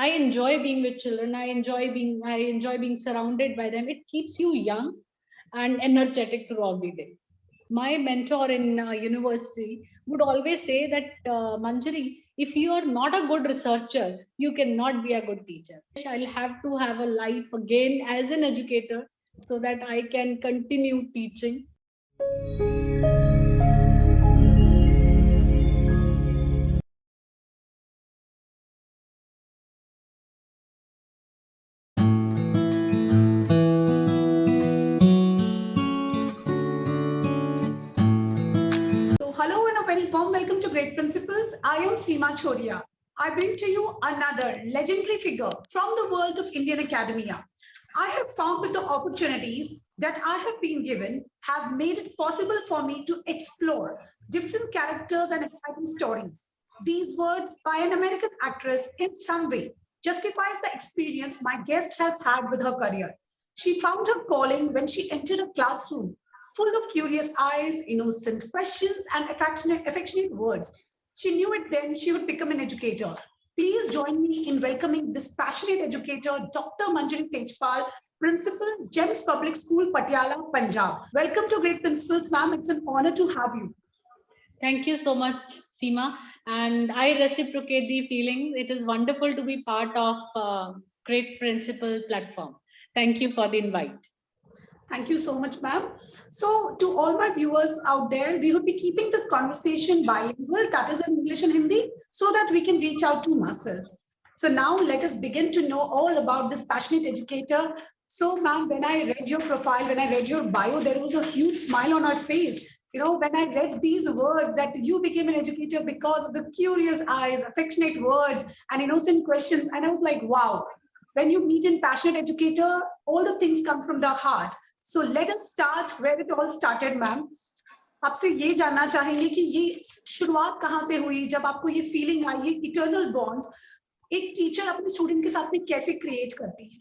I enjoy being with children. I enjoy being surrounded by them. It keeps you young and energetic throughout the day. My mentor in university would always say that, Manjari, if you are not a good researcher, you cannot be a good teacher. I'll have to have a life again as an educator so that I can continue teaching. So, hello and a very warm welcome to Great Principles. I am Seema Choria. I bring to you another legendary figure from the world of Indian academia. I have found that the opportunities that I have been given have made it possible for me to explore different characters and exciting stories. These words by an American actress in some way justifies the experience my guest has had with her career. She found her calling when she entered a classroom full of curious eyes, innocent questions, and affectionate words. She knew it then she would become an educator. Please join me in welcoming this passionate educator, Dr. Manjari Tejpal, Principal, GEMS Public School, Patiala, Punjab. Welcome to Great Principles, ma'am. It's an honor to have you. Thank you so much, Seema. And I reciprocate the feeling. It is wonderful to be part of Great Principal platform. Thank you for the invite. Thank you so much, ma'am. So, to all my viewers out there, we would be keeping this conversation bilingual, that is in English and Hindi, so that we can reach out to masses. So, now let us begin to know all about this passionate educator. So, ma'am, when I read your profile, when I read your bio, there was a huge smile on our face. When I read these words that you became an educator because of the curious eyes, affectionate words, and innocent questions, and I was like, wow. When you meet in passionate educator, all the things come from the heart. So let us start where it all started, ma'am. आपसे ये जानना चाहेंगे कि ये शुरुआत कहाँ से हुई, जब आपको ये फीलिंग आई, ये इटर्नल बॉन्ड एक टीचर अपने स्टूडेंट के साथ में कैसे क्रिएट करती है?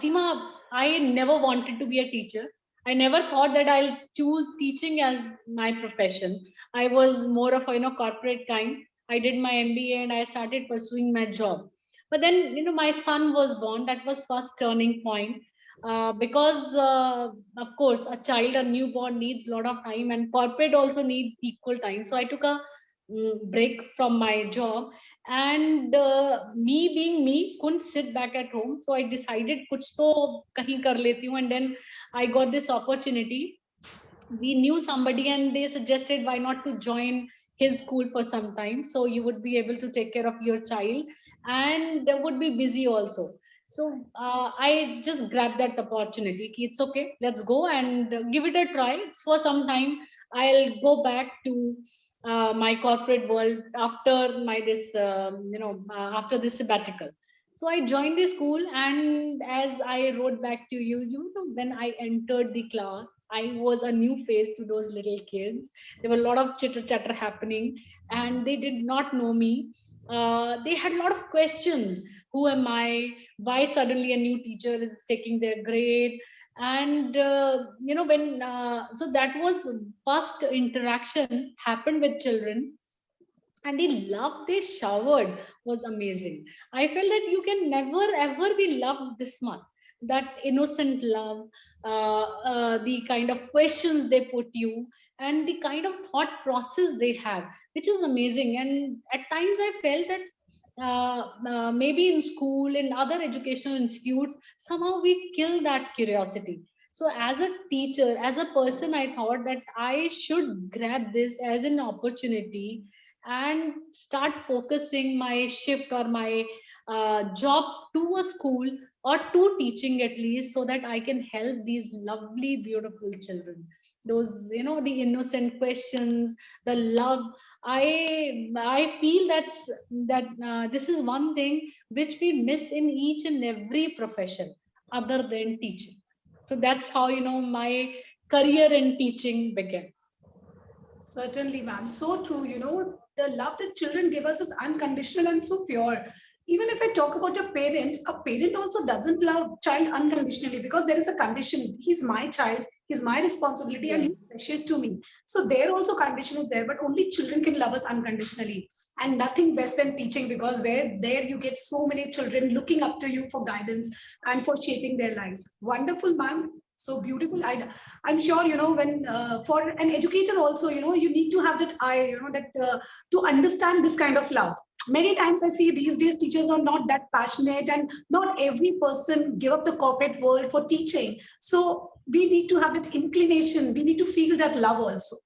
Seema, I never wanted to be a teacher. I never thought that I'll choose teaching as my profession. I was more of a corporate kind. I did my MBA and I started pursuing my job. But then my son was born. That was first turning point. Because of course a child, a newborn needs a lot of time, and corporate also need equal time. So I took a break from my job, and me being me couldn't sit back at home, so I decided kuch to kahin kar leti hu. And then I got this opportunity. We knew somebody and they suggested why not to join his school for some time, so you would be able to take care of your child and they would be busy also. So I just grabbed that opportunity. It's okay, let's go and give it a try. It's for some time. I'll go back to my corporate world after my this after this sabbatical. So I joined the school, and as I wrote back to you, when I entered the class, I was a new face to those little kids. There were a lot of chitter chatter happening, and they did not know me. They had a lot of questions. Who am I? Why suddenly a new teacher is taking their grade? And when so that was first interaction happened with children, and the love they showered was amazing. I felt that you can never ever be loved this much. That innocent love, the kind of questions they put you, and the kind of thought process they have, which is amazing. And at times I felt that maybe in school, in other educational institutes, somehow we kill that curiosity. So as a teacher, as a person, I thought that I should grab this as an opportunity and start focusing my shift or my job to a school or to teaching at least, so that I can help these lovely beautiful children. Those, the innocent questions, the love. I feel that this is one thing which we miss in each and every profession other than teaching. So that's how my career in teaching began. Certainly, ma'am. So true. The love that children give us is unconditional and so pure. Even if I talk about a parent also doesn't love child unconditionally because there is a condition. He's my child. He's my responsibility and Yeah. he's precious to me. So there also condition is there, but only children can love us unconditionally. And nothing best than teaching, because there you get so many children looking up to you for guidance and for shaping their lives. Wonderful, ma'am. So beautiful. I'm sure, when for an educator also, you need to have that eye, that to understand this kind of love. Many times I see these days teachers are not that passionate, and not every person give up the corporate world for teaching. So we need to have that inclination. We need to feel that love also.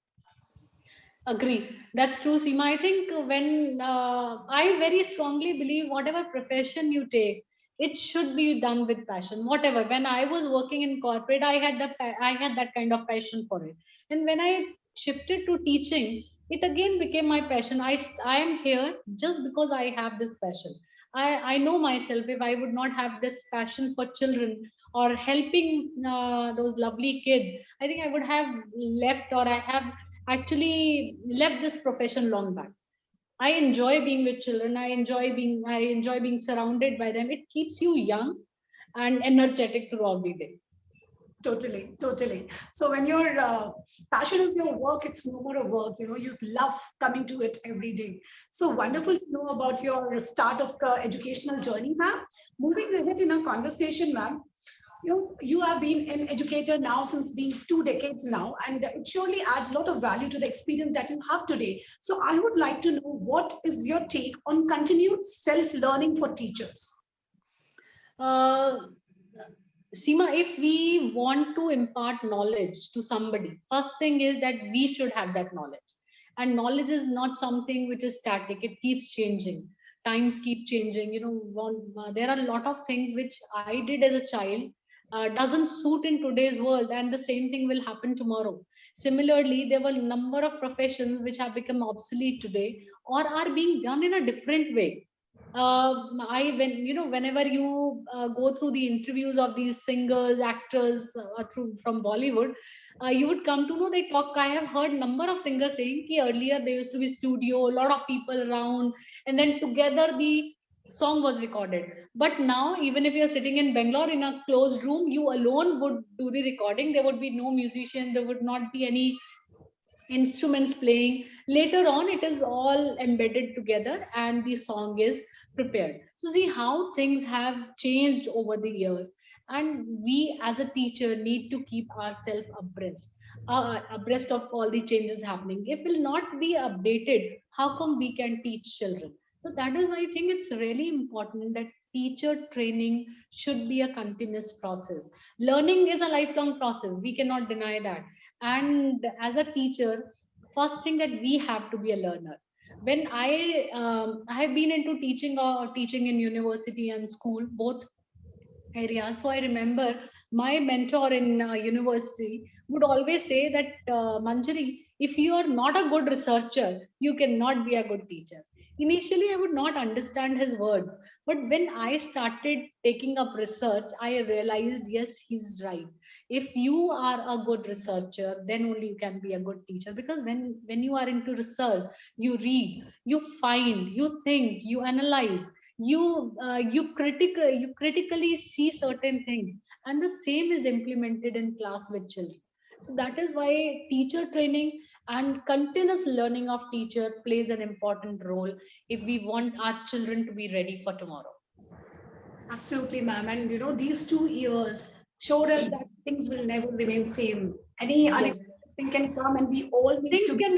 Agree. That's true, Seema. I think when I very strongly believe whatever profession you take, it should be done with passion. Whatever. When I was working in corporate, I had that kind of passion for it. And when I shifted to teaching, it again became my passion. I am here just because I have this passion. I know myself. If I would not have this passion for children or helping those lovely kids, I think I would have left, or I have actually left this profession long back. I enjoy being with children. I enjoy being surrounded by them. It keeps you young and energetic throughout the day. Totally, totally. So when your passion is your work, it's no more a work. You love coming to it every day. So wonderful to know about your start of the educational journey, ma'am. Moving ahead in our conversation, ma'am, you have been an educator now since being 2 decades now, and it surely adds a lot of value to the experience that you have today. So I would like to know, what is your take on continued self-learning for teachers? Uh, Seema, if we want to impart knowledge to somebody, first thing is that we should have that knowledge. And knowledge is not something which is static, it keeps changing. Times keep changing. There are a lot of things which I did as a child doesn't suit in today's world, and the same thing will happen tomorrow. Similarly, there were a number of professions which have become obsolete today or are being done in a different way. Whenever you go through the interviews of these singers, actors through from Bollywood, you would come to know they talk. I have heard number of singers saying that earlier there used to be studio, a lot of people around, and then together the song was recorded. But now, even if you're sitting in Bangalore in a closed room, you alone would do the recording. There would be no musician, there would not be any instruments playing. Later on, it is all embedded together and the song is prepared. So see how things have changed over the years, and we as a teacher need to keep ourselves abreast of all the changes happening. If will not be updated, how come we can teach children? So that is why I think it's really important that teacher training should be a continuous process. Learning is a lifelong process, we cannot deny that. And as a teacher, first thing that we have to be a learner. When I have been into teaching, or teaching in university and school, both areas. So I remember my mentor in university would always say that, Manjari, if you are not a good researcher, you cannot be a good teacher. Initially, I would not understand his words, but when I started taking up research, I realized, yes, he's right. If you are a good researcher, then only you can be a good teacher, because when you are into research, you read, you find, you think, you analyze, you critically see certain things, and the same is implemented in class with children. So that is why teacher training and continuous learning of teacher plays an important role if we want our children to be ready for tomorrow. Absolutely, ma'am. And these 2 years showed us that things will never remain same. Any Yes, unexpected thing can come, and we all need things to be. can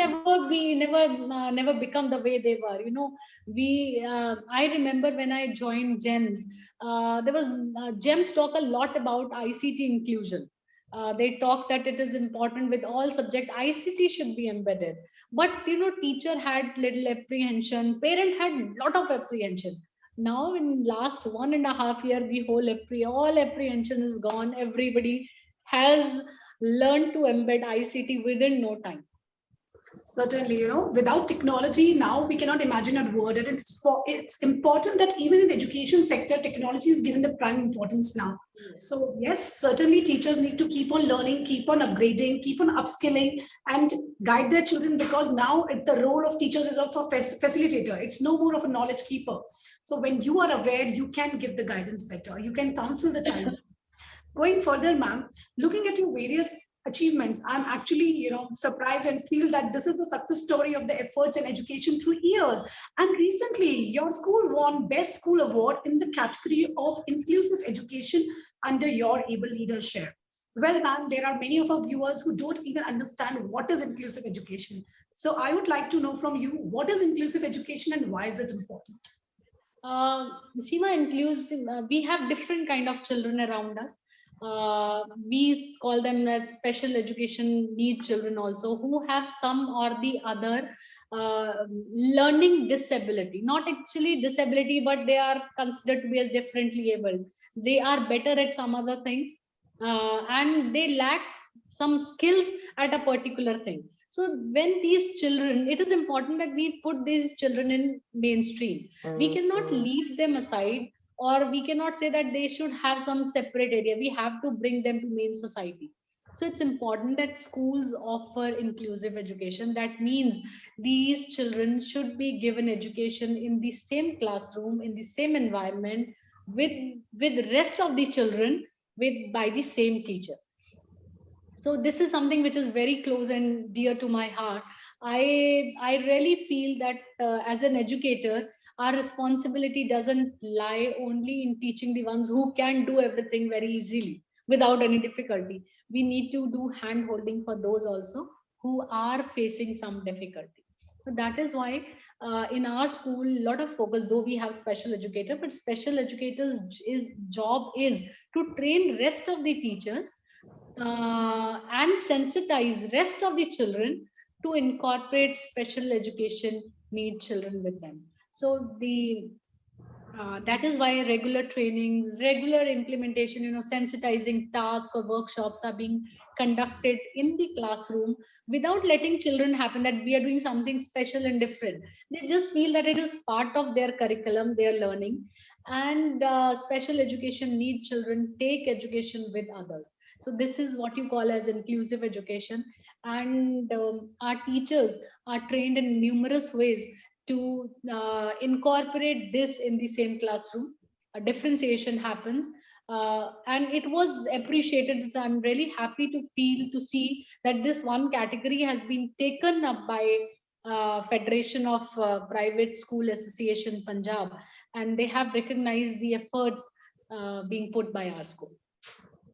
never become the way they were. We I remember when I joined GEMS, there was GEMS talk a lot about ICT inclusion. They talk that it is important with all subject ICT should be embedded, but teacher had little apprehension, parent had lot of apprehension. Now in last 1.5 year, the all apprehension is gone. Everybody has learned to embed ICT within no time. Certainly, without technology, now we cannot imagine a world. And it's important that even in education sector, technology is given the prime importance now. Yes. So yes, certainly teachers need to keep on learning, keep on upgrading, keep on upskilling, and guide their children, because now the role of teachers is of a facilitator. It's no more of a knowledge keeper. So when you are aware, you can give the guidance better. You can counsel the child. Going further, ma'am, looking at your various achievements, I'm actually, surprised and feel that this is the success story of the efforts in education through years. And recently, your school won Best School Award in the category of inclusive education under your able leadership. Well, ma'am, there are many of our viewers who don't even understand what is inclusive education. So I would like to know from you, what is inclusive education and why is it important? Seema, inclusive, we have different kind of children around us. We call them as special education need children also, who have some or the other learning disability, not actually disability, but they are considered to be as differently able. They are better at some other things, and they lack some skills at a particular thing. So when these children, it is important that we put these children in mainstream. We cannot leave them aside, or we cannot say that they should have some separate area. We have to bring them to main society. So it's important that schools offer inclusive education. That means these children should be given education in the same classroom, in the same environment, with rest of the children, with by the same teacher. So this is something which is very close and dear to my heart. I really feel that as an educator, our responsibility doesn't lie only in teaching the ones who can do everything very easily without any difficulty. We need to do hand holding for those also who are facing some difficulty. So that is why in our school, a lot of focus, though we have special educator, but special educators is job is to train rest of the teachers and sensitize rest of the children to incorporate special education need children with them. So the that is why regular trainings, regular implementation, sensitizing tasks or workshops are being conducted in the classroom without letting children happen that we are doing something special and different. They just feel that it is part of their curriculum, their learning. And special education need children take education with others. So this is what you call as inclusive education. And our teachers are trained in numerous ways to incorporate this in the same classroom. A differentiation happens, and it was appreciated. So I'm really happy to feel to see that this one category has been taken up by Federation of Private School Association Punjab, and they have recognized the efforts being put by our school.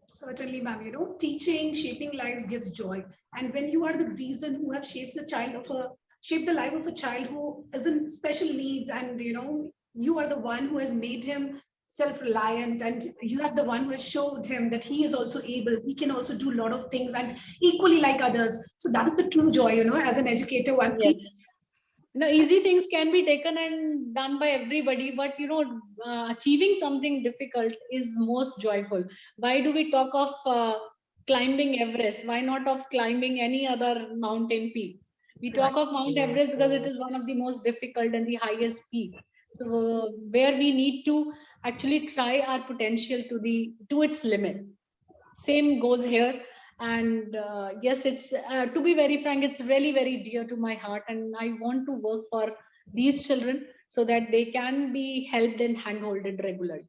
Certainly, ma'am. Teaching, shaping lives gives joy. And when you are the reason who have shaped the life of a child who is in special needs, and you are the one who has made him self-reliant, and you are the one who has showed him that he is also able, he can also do a lot of things and equally like others. So that is the true joy, as an educator, one yes. Easy things can be taken and done by everybody, but achieving something difficult is most joyful. Why do we talk of climbing Everest? Why not of climbing any other mountain peak? We talk of Mount Everest because it is one of the most difficult and the highest peak. So where we need to actually try our potential to its limit. Same goes here. And yes, it's to be very frank, it's really very dear to my heart, and I want to work for these children so that they can be helped and handholded regularly.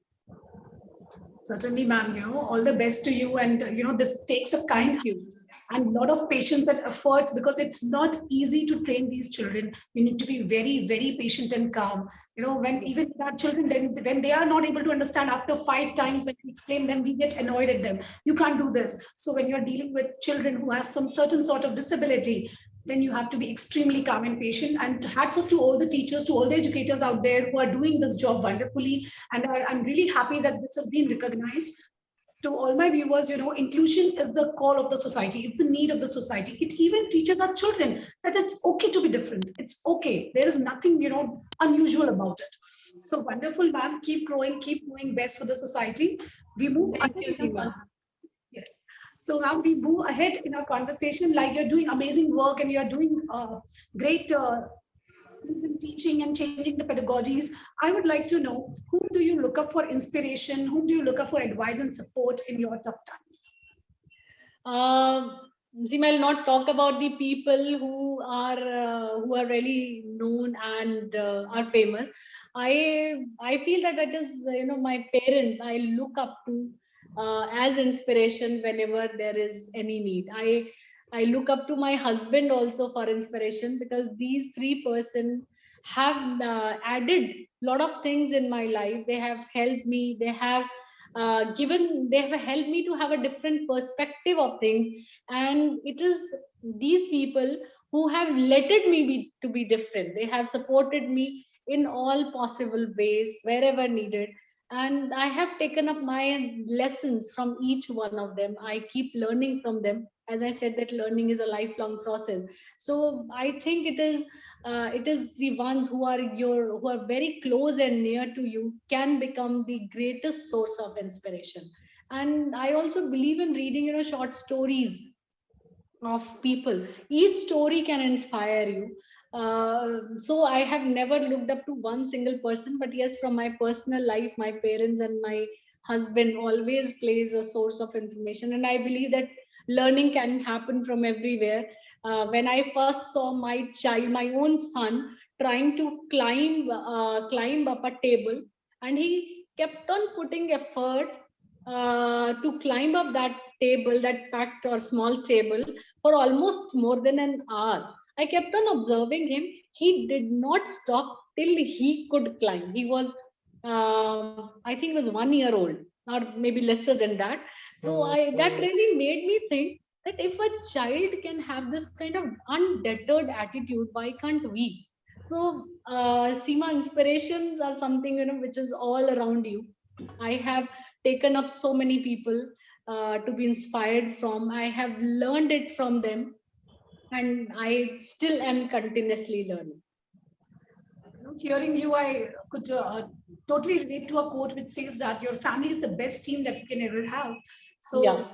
Certainly, ma'am. All the best to you. And this takes a kind and a lot of patience and efforts, because it's not easy to train these children. You need to be very, very patient and calm. When even our children, then when they are not able to understand after 5 times, when you explain them, we get annoyed at them. You can't do this. So when you're dealing with children who have some certain sort of disability, then you have to be extremely calm and patient. And hats off to all the teachers, to all the educators out there who are doing this job wonderfully. And I'm really happy that this has been recognized. To all my viewers, inclusion is the call of the society. It's the need of the society. It even teaches our children that it's okay to be different. It's okay. There is nothing, unusual about it. So wonderful, ma'am. Keep growing, keep doing best for the society. We move ahead. Yes. So now we move ahead in our conversation. Like, you're doing amazing work and you're doing great things in teaching and changing the pedagogies. I would like to know, whom do you look up for inspiration? Whom do you look up for advice and support in your tough times? Seema, I'll not talk about the people who are really known and are famous. I feel that it is my parents I look up to. as inspiration whenever there is any need. I look up to my husband also for inspiration, because these three person have added lot of things in my life. They have helped me. They have they have helped me to have a different perspective of things. And it is these people who have letted me to be different. They have supported me in all possible ways wherever needed, and I have taken up my lessons from each one of them. I keep learning from them. As I said, that learning is a lifelong process. So I think it is the ones who are very close and near to you can become the greatest source of inspiration. And I also believe in reading, short stories of people. Each story can inspire you. So I have never looked up to one single person, but yes, from my personal life, my parents and my husband always plays a source of information. And I believe that learning can happen from everywhere. When I first saw my own son trying to climb up a table, and he kept on putting efforts to climb up that table, that packed or small table, for almost more than an hour. I kept on observing him. He did not stop till he could climb. He was, I think, he was 1 year old, or maybe lesser than that. So that really made me think that if a child can have this kind of undeterred attitude, why can't we? So, Seema, inspirations are something which is all around you. I have taken up so many people to be inspired from. I have learned it from them, and I still am continuously learning. Hearing you, I could totally relate to a quote which says that your family is the best team that you can ever have. So Yeah.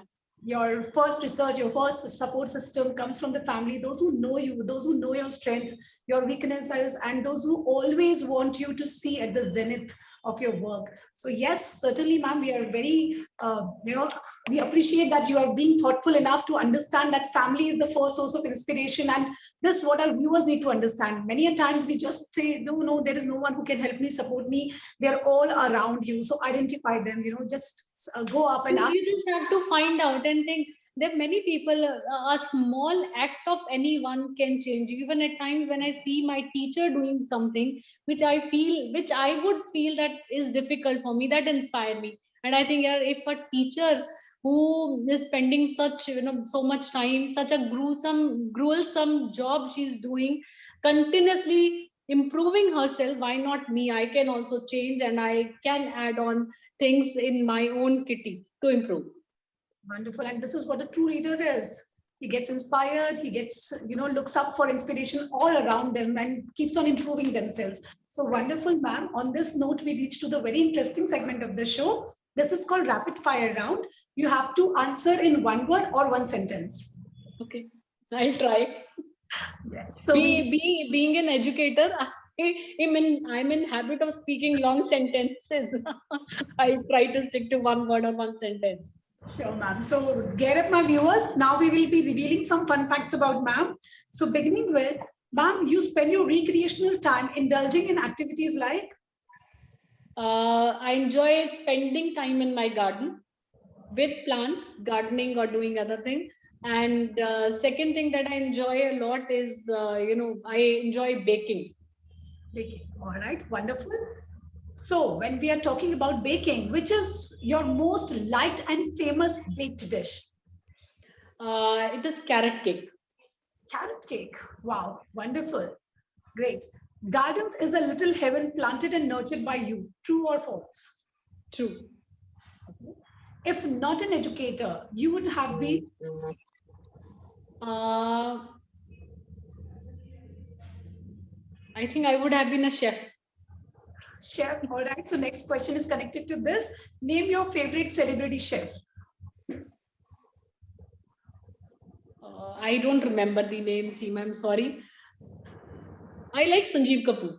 your first research, your first support system comes from the family, those who know you, those who know your strength, your weaknesses, and those who always want you to see at the zenith of your work. So yes, certainly, ma'am, we are very, we appreciate that you are being thoughtful enough to understand that family is the first source of inspiration. And this what our viewers need to understand. Many a times we just say, no, there is no one who can help me, support me. They're all around you. So identify them, just go up and ask. You just have to find out and think. There are many people, a small act of anyone can change. Even at times when I see my teacher doing something which I would feel that is difficult for me, that inspire me. And I think, yeah, if a teacher who is spending such, so much time, such a gruesome job she's doing, continuously improving herself, why not me? I can also change, and I can add on things in my own kitty to improve. Wonderful. And this is what a true leader is. He gets inspired, he gets, looks up for inspiration all around them and keeps on improving themselves. So wonderful, ma'am. On this note, we reach to the very interesting segment of the show. This is called rapid fire round. You have to answer in one word or one sentence. Okay, I'll try. Yes. So Being an educator, I'm in habit of speaking long sentences. I try to stick to one word or one sentence. Sure, ma'am. So, get up, my viewers. Now we will be revealing some fun facts about ma'am. So, beginning with, ma'am, you spend your recreational time indulging in activities like? I enjoy spending time in my garden with plants, gardening or doing other thing. And second thing that I enjoy a lot is, I enjoy baking. Baking. All right, wonderful. So, when we are talking about baking, which is your most liked and famous baked dish? It is carrot cake. Carrot cake. Wow, wonderful. Great. Gardens is a little heaven planted and nurtured by you. True or false? True. If not an educator, you would have been? I think I would have been a chef. Chef. All right. So next question is connected to this. Name your favorite celebrity chef. I don't remember the name, Seema. I'm sorry. I like Sanjeev Kapoor.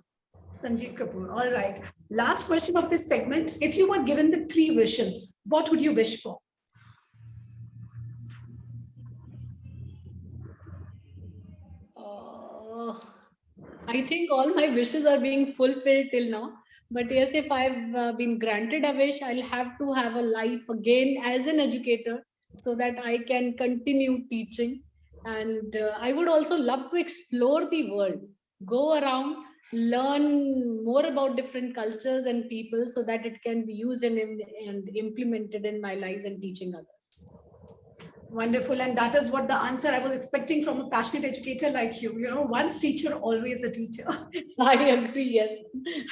Sanjeev Kapoor. All right. Last question of this segment. If you were given the 3 wishes, what would you wish for? I think all my wishes are being fulfilled till now. But yes, if I've been granted a wish, I'll have to have a life again as an educator so that I can continue teaching. And I would also love to explore the world, go around, learn more about different cultures and people so that it can be used and implemented in my lives and teaching others. Wonderful. And that is what the answer I was expecting from a passionate educator like you. You know, once teacher, always a teacher. I agree, yes.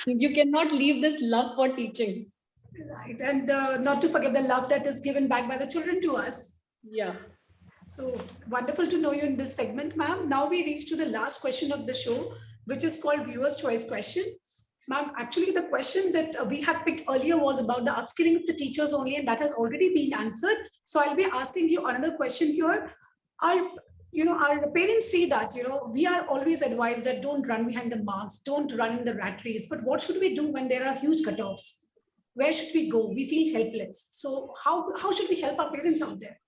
You cannot leave this love for teaching. Right. And not to forget the love that is given back by the children to us. Yeah. So wonderful to know you in this segment, ma'am. Now we reach to the last question of the show, which is called viewer's choice question. Ma'am, actually the question that we had picked earlier was about the upskilling of the teachers only, and that has already been answered. So I'll be asking you another question here. Our, our parents say that, we are always advised that don't run behind the marks, don't run in the rat race. But what should we do when there are huge cutoffs? Where should we go? We feel helpless. So how should we help our parents out there?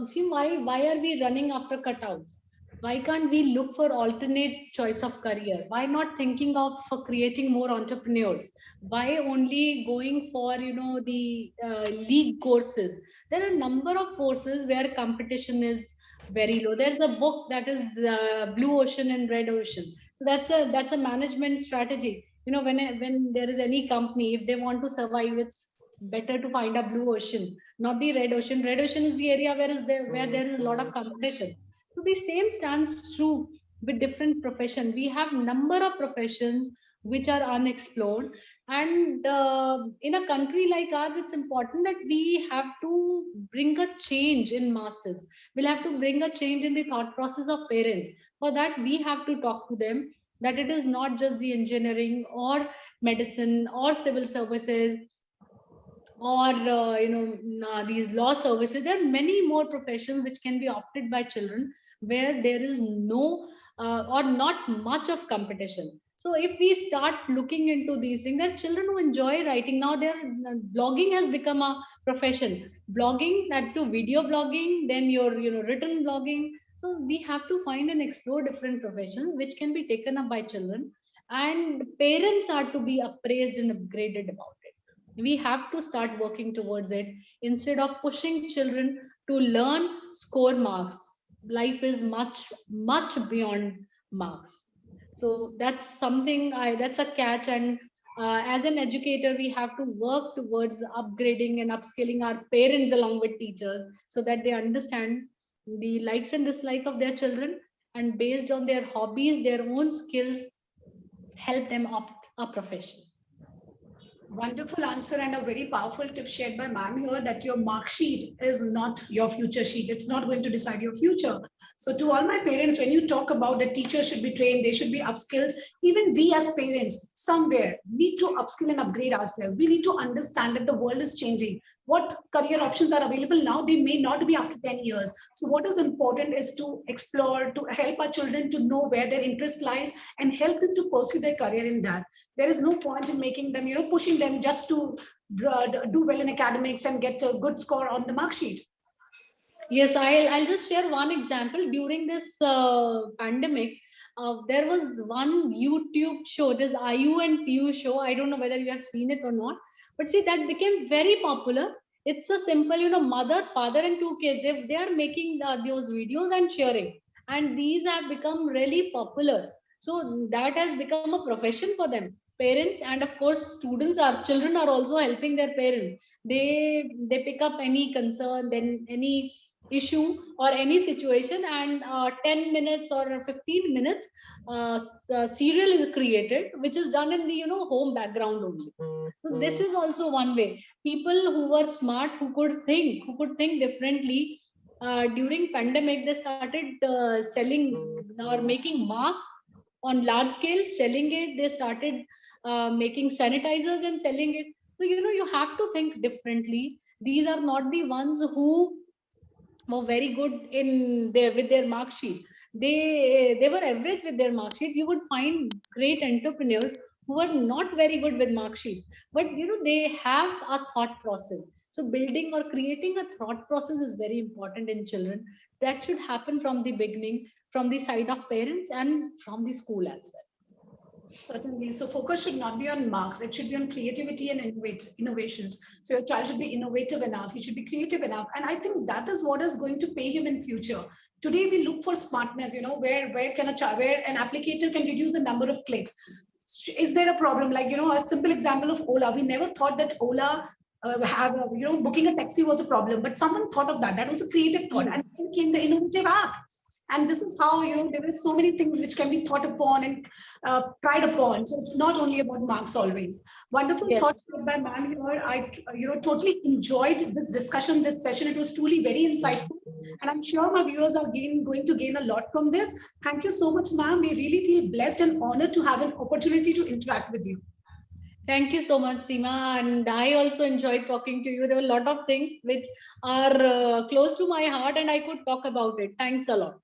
See, why are we running after cutouts? Why can't we look for alternate choice of career? Why not thinking of creating more entrepreneurs? Why only going for the league courses? There are a number of courses where competition is very low. There's a book that is Blue Ocean and Red Ocean. So that's a management strategy. When there is any company, if they want to survive, it's better to find a blue ocean, not the red ocean. Red ocean is the area where there is a lot of competition. So the same stands true with different profession. We have number of professions which are unexplored, and in a country like ours, it's important that we have to bring a change in masses. We'll have to bring a change in the thought process of parents. For that, we have to talk to them that it is not just the engineering or medicine or civil services or these law services. There are many more professions which can be opted by children where there is no or not much of competition. So if we start looking into these things, there are children who enjoy writing. Now their blogging has become a profession. Blogging, that to video blogging, then your written blogging. So we have to find and explore different professions which can be taken up by children, and parents are to be appraised and upgraded about it. We have to start working towards it instead of pushing children to learn, score marks. Life is much beyond marks. So that's something that's a catch. And as an educator, we have to work towards upgrading and upskilling our parents along with teachers so that they understand the likes and dislike of their children, and based on their hobbies, their own skills, help them opt a profession. Wonderful answer and a very powerful tip shared by ma'am here that your mark sheet is not your future sheet. It's not going to decide your future. So to all my parents, when you talk about that teachers should be trained, they should be upskilled, even we as parents somewhere need to upskill and upgrade ourselves. We need to understand that the world is changing. What career options are available now, they may not be after 10 years. So what is important is to explore, to help our children to know where their interest lies and help them to pursue their career in that. There is no point in making them, pushing them just to do well in academics and get a good score on the mark sheet. Yes, I'll just share one example. During this pandemic, there was one YouTube show, this IU and PU show. I don't know whether you have seen it or not, but see, that became very popular. It's a simple, mother, father, and two kids. They are making those videos and sharing, and these have become really popular. So that has become a profession for them. Parents and of course students, our children are also helping their parents. They pick up any concern, then any issue or any situation, and 10 minutes or 15 minutes serial is created, which is done in the home background only. So this is also one way. People who were smart, who could think differently, during pandemic, they started selling or making masks on large scale, selling it. They started making sanitizers and selling it. So you have to think differently. These are not the ones who were very good in their with their mark sheet. They were average with their mark sheet. You would find great entrepreneurs who are not very good with mark sheets, but they have a thought process. So building or creating a thought process is very important in children. That should happen from the beginning, from the side of parents and from the school as well. Certainly. So focus should not be on marks. It should be on creativity and innovations. So your child should be innovative enough. He should be creative enough. And I think that is what is going to pay him in future. Today we look for smartness, where can a child, where an applicator can reduce the number of clicks. Is there a problem? Like, a simple example of Ola. We never thought that Ola booking a taxi was a problem, but someone thought of that. That was a creative thought. And then came the innovative app. And this is how, there are so many things which can be thought upon and tried upon. So it's not only about marks always. Wonderful Yes. thoughts by ma'am here. I, totally enjoyed this discussion, this session. It was truly very insightful. And I'm sure my viewers are going to gain a lot from this. Thank you so much, ma'am. We really feel blessed and honored to have an opportunity to interact with you. Thank you so much, Seema. And I also enjoyed talking to you. There were a lot of things which are close to my heart, and I could talk about it. Thanks a lot.